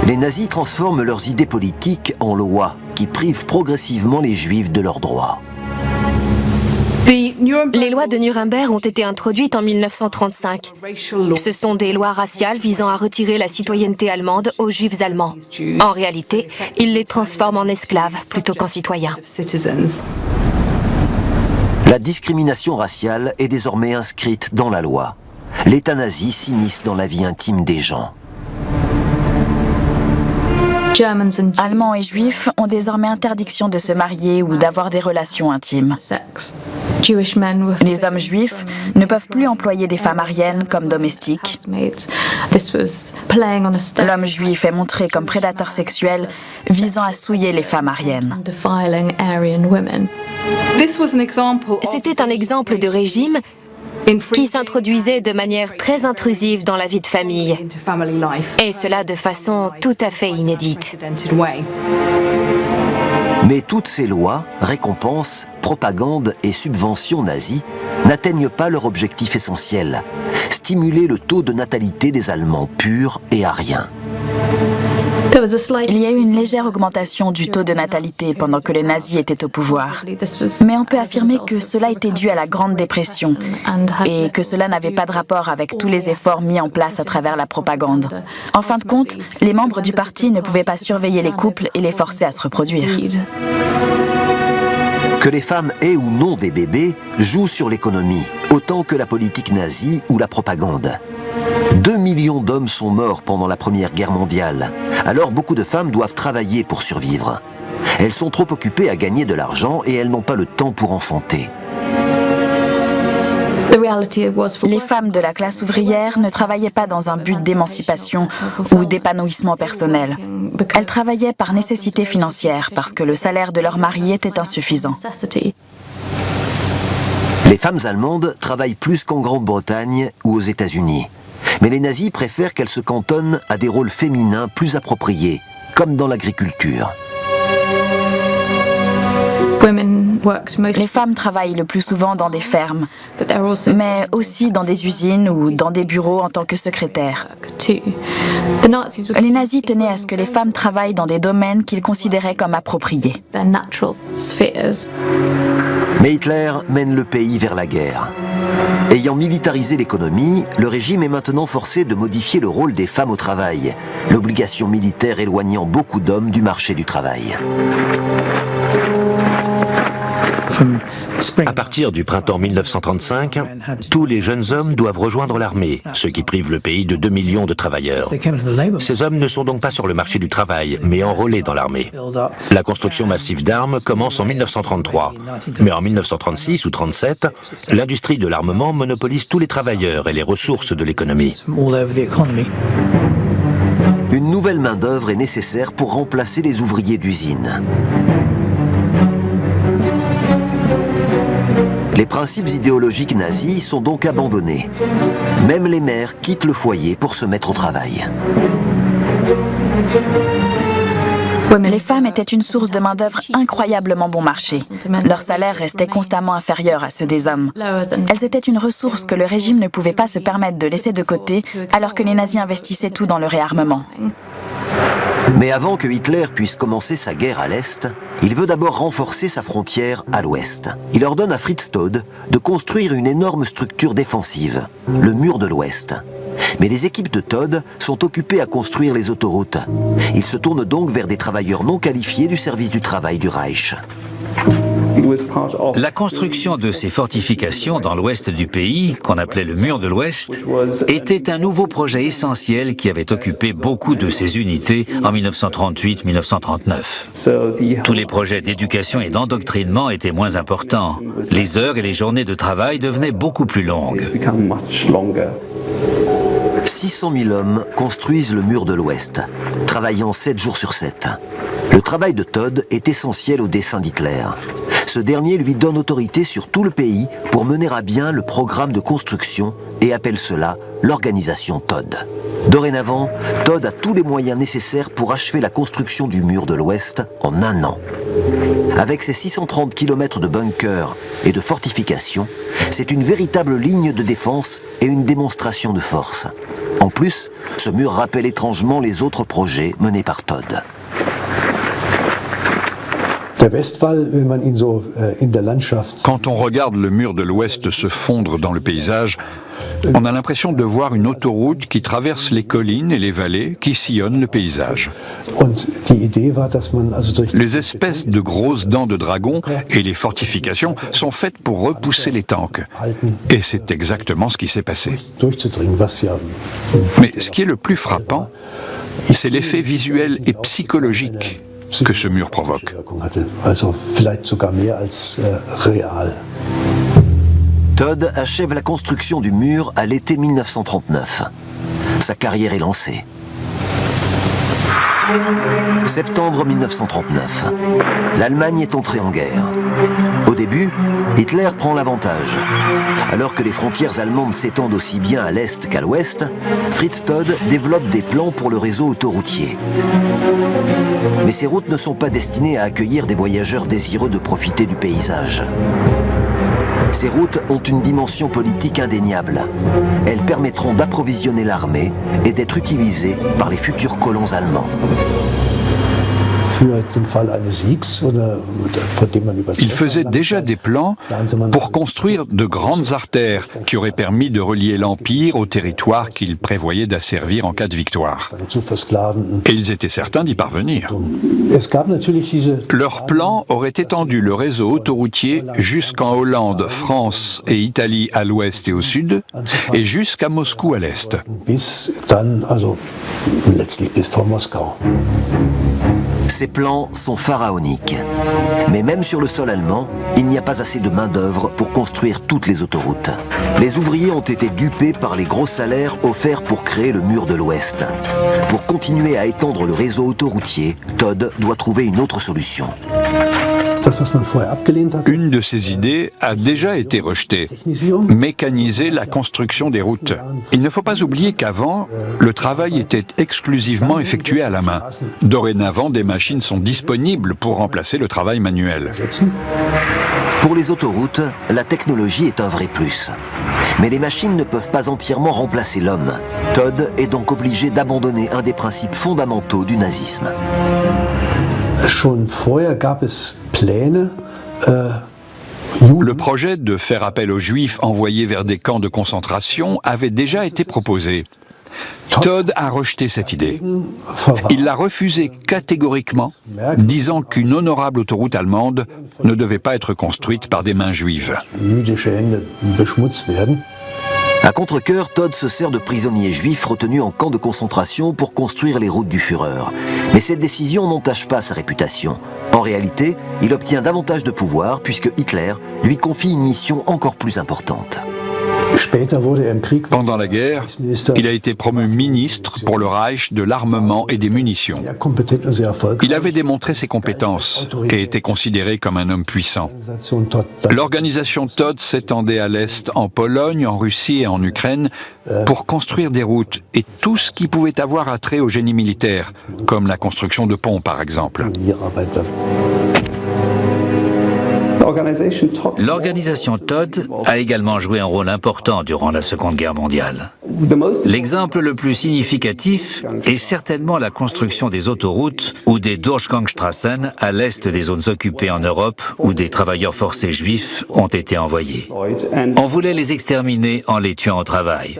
Les nazis transforment leurs idées politiques en lois qui privent progressivement les Juifs de leurs droits. Les lois de Nuremberg ont été introduites en 1935. Ce sont des lois raciales visant à retirer la citoyenneté allemande aux Juifs allemands. En réalité, ils les transforment en esclaves plutôt qu'en citoyens. La discrimination raciale est désormais inscrite dans la loi. L'État nazi s'immisce dans la vie intime des gens. Allemands et Juifs ont désormais interdiction de se marier ou d'avoir des relations intimes. Les hommes juifs ne peuvent plus employer des femmes aryennes comme domestiques. L'homme juif est montré comme prédateur sexuel visant à souiller les femmes aryennes. C'était un exemple de régime qui s'introduisait de manière très intrusive dans la vie de famille, et cela de façon tout à fait inédite. Mais toutes ces lois, récompenses, propagande et subventions nazies n'atteignent pas leur objectif essentiel, stimuler le taux de natalité des Allemands purs et aryens. Il y a eu une légère augmentation du taux de natalité pendant que les nazis étaient au pouvoir. Mais on peut affirmer que cela était dû à la Grande Dépression et que cela n'avait pas de rapport avec tous les efforts mis en place à travers la propagande. En fin de compte, les membres du parti ne pouvaient pas surveiller les couples et les forcer à se reproduire. Que les femmes aient ou non des bébés joue sur l'économie, autant que la politique nazie ou la propagande. 2 millions d'hommes sont morts pendant la Première Guerre mondiale, alors beaucoup de femmes doivent travailler pour survivre. Elles sont trop occupées à gagner de l'argent et elles n'ont pas le temps pour enfanter. Les femmes de la classe ouvrière ne travaillaient pas dans un but d'émancipation ou d'épanouissement personnel. Elles travaillaient par nécessité financière parce que le salaire de leur mari était insuffisant. Les femmes allemandes travaillent plus qu'en Grande-Bretagne ou aux États-Unis. Mais les nazis préfèrent qu'elles se cantonnent à des rôles féminins plus appropriés, comme dans l'agriculture. Les femmes travaillent le plus souvent dans des fermes, mais aussi dans des usines ou dans des bureaux en tant que secrétaires. Les nazis tenaient à ce que les femmes travaillent dans des domaines qu'ils considéraient comme appropriés. Mais Hitler mène le pays vers la guerre. Ayant militarisé l'économie, le régime est maintenant forcé de modifier le rôle des femmes au travail, l'obligation militaire éloignant beaucoup d'hommes du marché du travail. À partir du printemps 1935, tous les jeunes hommes doivent rejoindre l'armée, ce qui prive le pays de 2 millions de travailleurs. Ces hommes ne sont donc pas sur le marché du travail, mais enrôlés dans l'armée. La construction massive d'armes commence en 1933, mais en 1936 ou 1937, l'industrie de l'armement monopolise tous les travailleurs et les ressources de l'économie. Une nouvelle main-d'œuvre est nécessaire pour remplacer les ouvriers d'usine. Les principes idéologiques nazis sont donc abandonnés. Même les mères quittent le foyer pour se mettre au travail. Les femmes étaient une source de main-d'œuvre incroyablement bon marché. Leur salaire restait constamment inférieur à ceux des hommes. Elles étaient une ressource que le régime ne pouvait pas se permettre de laisser de côté, alors que les nazis investissaient tout dans le réarmement. Mais avant que Hitler puisse commencer sa guerre à l'Est, il veut d'abord renforcer sa frontière à l'Ouest. Il ordonne à Fritz Todt de construire une énorme structure défensive, le mur de l'Ouest. Mais les équipes de Todt sont occupées à construire les autoroutes. Il se tourne donc vers des travailleurs non qualifiés du service du travail du Reich. La construction de ces fortifications dans l'ouest du pays, qu'on appelait le mur de l'Ouest, était un nouveau projet essentiel qui avait occupé beaucoup de ces unités en 1938-1939. Tous les projets d'éducation et d'endoctrinement étaient moins importants. Les heures et les journées de travail devenaient beaucoup plus longues. 600 000 hommes construisent le mur de l'Ouest, travaillant 7 jours sur 7. Le travail de Todt est essentiel au dessein d'Hitler. Ce dernier lui donne autorité sur tout le pays pour mener à bien le programme de construction et appelle cela l'organisation Todt. Dorénavant, Todt a tous les moyens nécessaires pour achever la construction du mur de l'Ouest en 1 an. Avec ses 630 km de bunkers et de fortifications, c'est une véritable ligne de défense et une démonstration de force. En plus, ce mur rappelle étrangement les autres projets menés par Todt. Quand on regarde le mur de l'Ouest se fondre dans le paysage, on a l'impression de voir une autoroute qui traverse les collines et les vallées qui sillonnent le paysage. Les espèces de grosses dents de dragon et les fortifications sont faites pour repousser les tanks. Et c'est exactement ce qui s'est passé. Mais ce qui est le plus frappant, c'est l'effet visuel et psychologique que ce mur provoque. Todt achève la construction du mur à l'été 1939. Sa carrière est lancée. Septembre 1939. L'Allemagne est entrée en guerre. Au début, Hitler prend l'avantage. Alors que les frontières allemandes s'étendent aussi bien à l'est qu'à l'ouest, Fritz Todt développe des plans pour le réseau autoroutier. Mais ces routes ne sont pas destinées à accueillir des voyageurs désireux de profiter du paysage. Ces routes ont une dimension politique indéniable. Elles permettront d'approvisionner l'armée et d'être utilisées par les futurs colons allemands. Il faisait déjà des plans pour construire de grandes artères qui auraient permis de relier l'Empire au territoire qu'il prévoyait d'asservir en cas de victoire. Et ils étaient certains d'y parvenir. Leur plan aurait étendu le réseau autoroutier jusqu'en Hollande, France et Italie à l'ouest et au sud, et jusqu'à Moscou à l'est. Ces plans sont pharaoniques. Mais même sur le sol allemand, il n'y a pas assez de main-d'œuvre pour construire toutes les autoroutes. Les ouvriers ont été dupés par les gros salaires offerts pour créer le mur de l'Ouest. Pour continuer à étendre le réseau autoroutier, Todt doit trouver une autre solution. Une de ces idées a déjà été rejetée, mécaniser la construction des routes. Il ne faut pas oublier qu'avant, le travail était exclusivement effectué à la main. Dorénavant, des machines sont disponibles pour remplacer le travail manuel. Pour les autoroutes, la technologie est un vrai plus. Mais les machines ne peuvent pas entièrement remplacer l'homme. Todt est donc obligé d'abandonner un des principes fondamentaux du nazisme. Le projet de faire appel aux Juifs envoyés vers des camps de concentration avait déjà été proposé. Todd a rejeté cette idée. Il l'a refusée catégoriquement, disant qu'une honorable autoroute allemande ne devait pas être construite par des mains juives. À contre-cœur, Todd se sert de prisonniers juifs retenus en camp de concentration pour construire les routes du Führer. Mais cette décision n'entache pas sa réputation. En réalité, il obtient davantage de pouvoir puisque Hitler lui confie une mission encore plus importante. Pendant la guerre, il a été promu ministre pour le Reich de l'armement et des munitions. Il avait démontré ses compétences et était considéré comme un homme puissant. L'organisation Todd s'étendait à l'Est, en Pologne, en Russie et en Ukraine, pour construire des routes et tout ce qui pouvait avoir attrait au génie militaire, comme la construction de ponts par exemple. L'organisation Todd a également joué un rôle important durant la Seconde Guerre mondiale. L'exemple le plus significatif est certainement la construction des autoroutes ou des Durchgangsstraßen à l'est des zones occupées en Europe où des travailleurs forcés juifs ont été envoyés. On voulait les exterminer en les tuant au travail.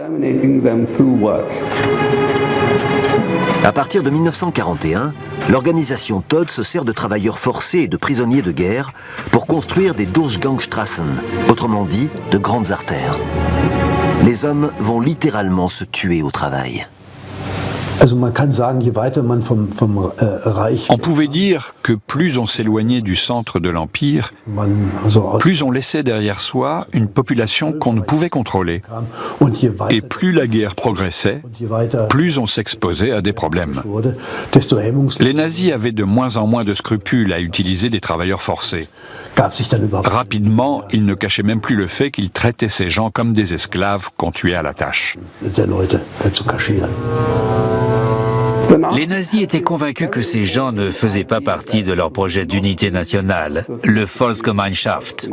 À partir de 1941, l'organisation Todd se sert de travailleurs forcés et de prisonniers de guerre pour construire des Durchgangsstraßen, autrement dit, de grandes artères. Les hommes vont littéralement se tuer au travail. On pouvait dire que plus on s'éloignait du centre de l'Empire, plus on laissait derrière soi une population qu'on ne pouvait contrôler. Et plus la guerre progressait, plus on s'exposait à des problèmes. Les nazis avaient de moins en moins de scrupules à utiliser des travailleurs forcés. Rapidement, ils ne cachaient même plus le fait qu'ils traitaient ces gens comme des esclaves qu'on tuait à la tâche. Les nazis étaient convaincus que ces gens ne faisaient pas partie de leur projet d'unité nationale, le Volksgemeinschaft.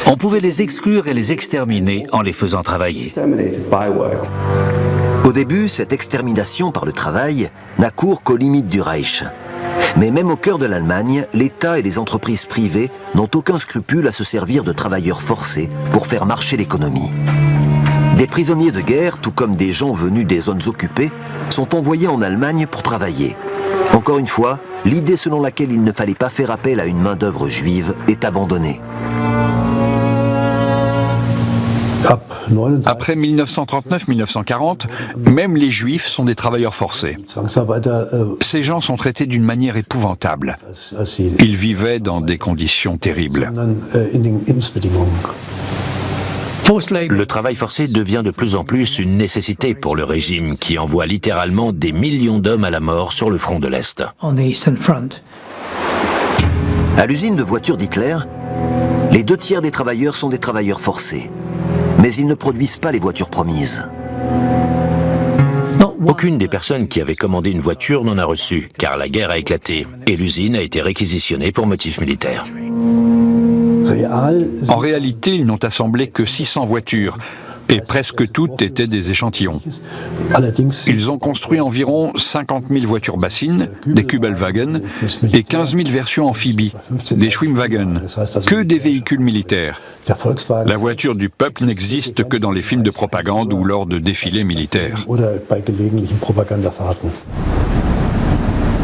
On pouvait les exclure et les exterminer en les faisant travailler. Au début, cette extermination par le travail n'a cours qu'aux limites du Reich. Mais même au cœur de l'Allemagne, l'État et les entreprises privées n'ont aucun scrupule à se servir de travailleurs forcés pour faire marcher l'économie. Des prisonniers de guerre, tout comme des gens venus des zones occupées, sont envoyés en Allemagne pour travailler. Encore une fois, l'idée selon laquelle il ne fallait pas faire appel à une main-d'œuvre juive est abandonnée. Après 1939-1940, même les Juifs sont des travailleurs forcés. Ces gens sont traités d'une manière épouvantable. Ils vivaient dans des conditions terribles. Le travail forcé devient de plus en plus une nécessité pour le régime qui envoie littéralement des millions d'hommes à la mort sur le front de l'Est. À l'usine de voitures d'Hitler, les 2/3 des travailleurs sont des travailleurs forcés. Mais ils ne produisent pas les voitures promises. Aucune des personnes qui avaient commandé une voiture n'en a reçu, car la guerre a éclaté et l'usine a été réquisitionnée pour motifs militaires. En réalité, ils n'ont assemblé que 600 voitures, et presque toutes étaient des échantillons. Ils ont construit environ 50 000 voitures bassines, des Kübelwagen, et 15 000 versions amphibies, des Schwimmwagen, que des véhicules militaires. La voiture du peuple n'existe que dans les films de propagande ou lors de défilés militaires.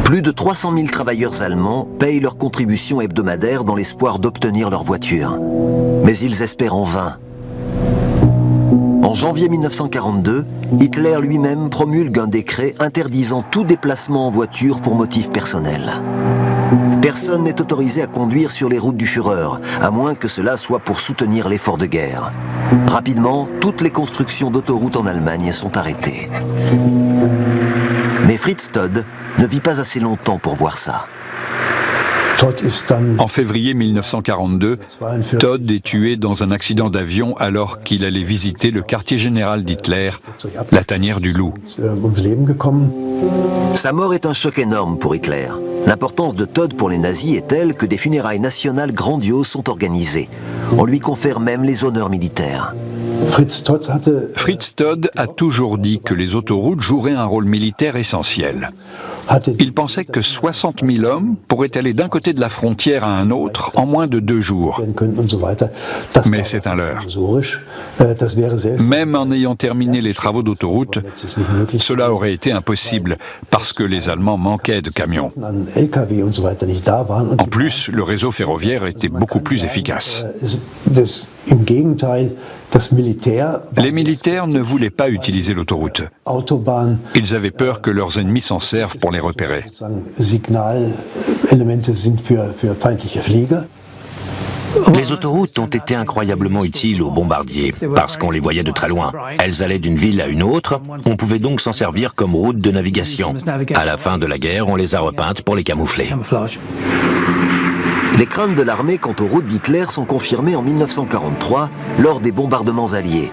Plus de 300 000 travailleurs allemands payent leur contribution hebdomadaire dans l'espoir d'obtenir leur voiture. Mais ils espèrent en vain. En janvier 1942, Hitler lui-même promulgue un décret interdisant tout déplacement en voiture pour motif personnel. Personne n'est autorisé à conduire sur les routes du Führer, à moins que cela soit pour soutenir l'effort de guerre. Rapidement, toutes les constructions d'autoroutes en Allemagne sont arrêtées. Mais Fritz Todd ne vit pas assez longtemps pour voir ça. En février 1942, Todd est tué dans un accident d'avion alors qu'il allait visiter le quartier général d'Hitler, la tanière du Loup. Sa mort est un choc énorme pour Hitler. L'importance de Todd pour les nazis est telle que des funérailles nationales grandioses sont organisées. On lui confère même les honneurs militaires. Fritz Todd a toujours dit que les autoroutes joueraient un rôle militaire essentiel. Il pensait que 60 000 hommes pourraient aller d'un côté de la frontière à un autre en moins de 2 jours. Mais c'est un leurre. Même en ayant terminé les travaux d'autoroute, cela aurait été impossible parce que les Allemands manquaient de camions. En plus, le réseau ferroviaire était beaucoup plus efficace. Les militaires ne voulaient pas utiliser l'autoroute. Ils avaient peur que leurs ennemis s'en servent pour les repérer. Les autoroutes ont été incroyablement utiles aux bombardiers, parce qu'on les voyait de très loin. Elles allaient d'une ville à une autre, on pouvait donc s'en servir comme route de navigation. À la fin de la guerre, on les a repeintes pour les camoufler. Les craintes de l'armée quant aux routes d'Hitler sont confirmées en 1943 lors des bombardements alliés.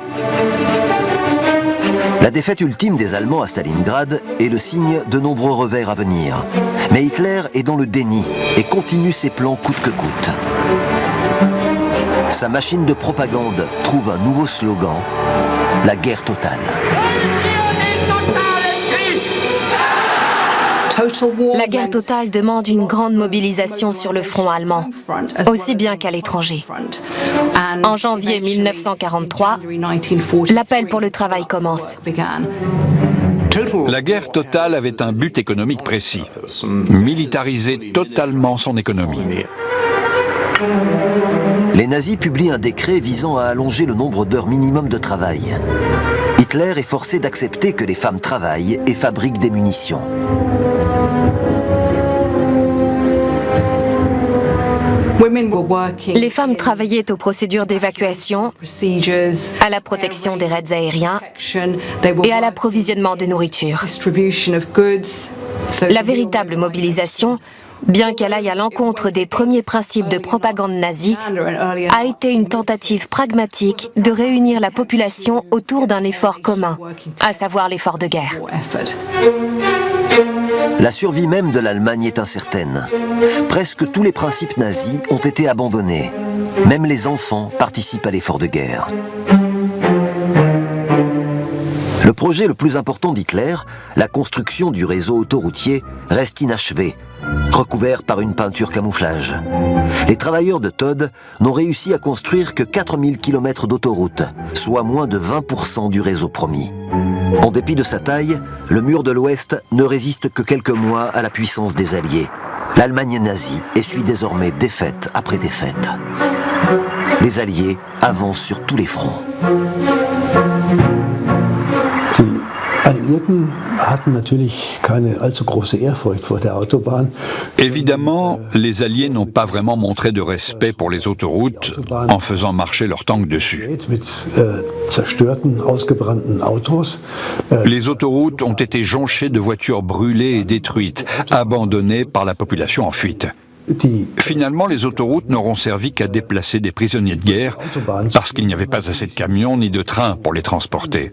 La défaite ultime des Allemands à Stalingrad est le signe de nombreux revers à venir. Mais Hitler est dans le déni et continue ses plans coûte que coûte. Sa machine de propagande trouve un nouveau slogan, la guerre totale. La guerre totale demande une grande mobilisation sur le front allemand, aussi bien qu'à l'étranger. En janvier 1943, l'appel pour le travail commence. La guerre totale avait un but économique précis, militariser totalement son économie. Les nazis publient un décret visant à allonger le nombre d'heures minimum de travail. Hitler est forcé d'accepter que les femmes travaillent et fabriquent des munitions. Les femmes travaillaient aux procédures d'évacuation, à la protection des raids aériens et à l'approvisionnement de nourriture. La véritable mobilisation, bien qu'elle aille à l'encontre des premiers principes de propagande nazie, a été une tentative pragmatique de réunir la population autour d'un effort commun, à savoir l'effort de guerre. La survie même de l'Allemagne est incertaine. Presque tous les principes nazis ont été abandonnés. Même les enfants participent à l'effort de guerre. Le projet le plus important d'Hitler, la construction du réseau autoroutier, reste inachevé, recouvert par une peinture camouflage. Les travailleurs de Todt n'ont réussi à construire que 4000 km d'autoroute, soit moins de 20% du réseau promis. En dépit de sa taille, le mur de l'Ouest ne résiste que quelques mois à la puissance des Alliés. L'Allemagne nazie essuie désormais défaite après défaite. Les Alliés avancent sur tous les fronts. Évidemment, les Alliés n'ont pas vraiment montré de respect pour les autoroutes en faisant marcher leurs tanks dessus. Les autoroutes ont été jonchées de voitures brûlées et détruites, abandonnées par la population en fuite. Finalement, les autoroutes n'auront servi qu'à déplacer des prisonniers de guerre parce qu'il n'y avait pas assez de camions ni de trains pour les transporter.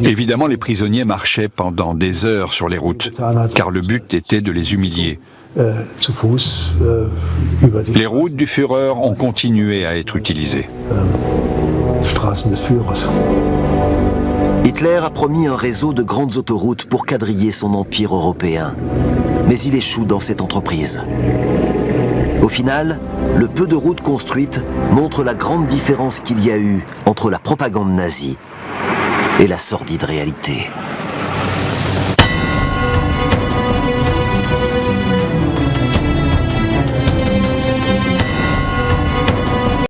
Évidemment, les prisonniers marchaient pendant des heures sur les routes, car le but était de les humilier. Les routes du Führer ont continué à être utilisées. Hitler a promis un réseau de grandes autoroutes pour quadriller son empire européen. Mais il échoue dans cette entreprise. Au final, le peu de routes construites montre la grande différence qu'il y a eu entre la propagande nazie et la sordide réalité.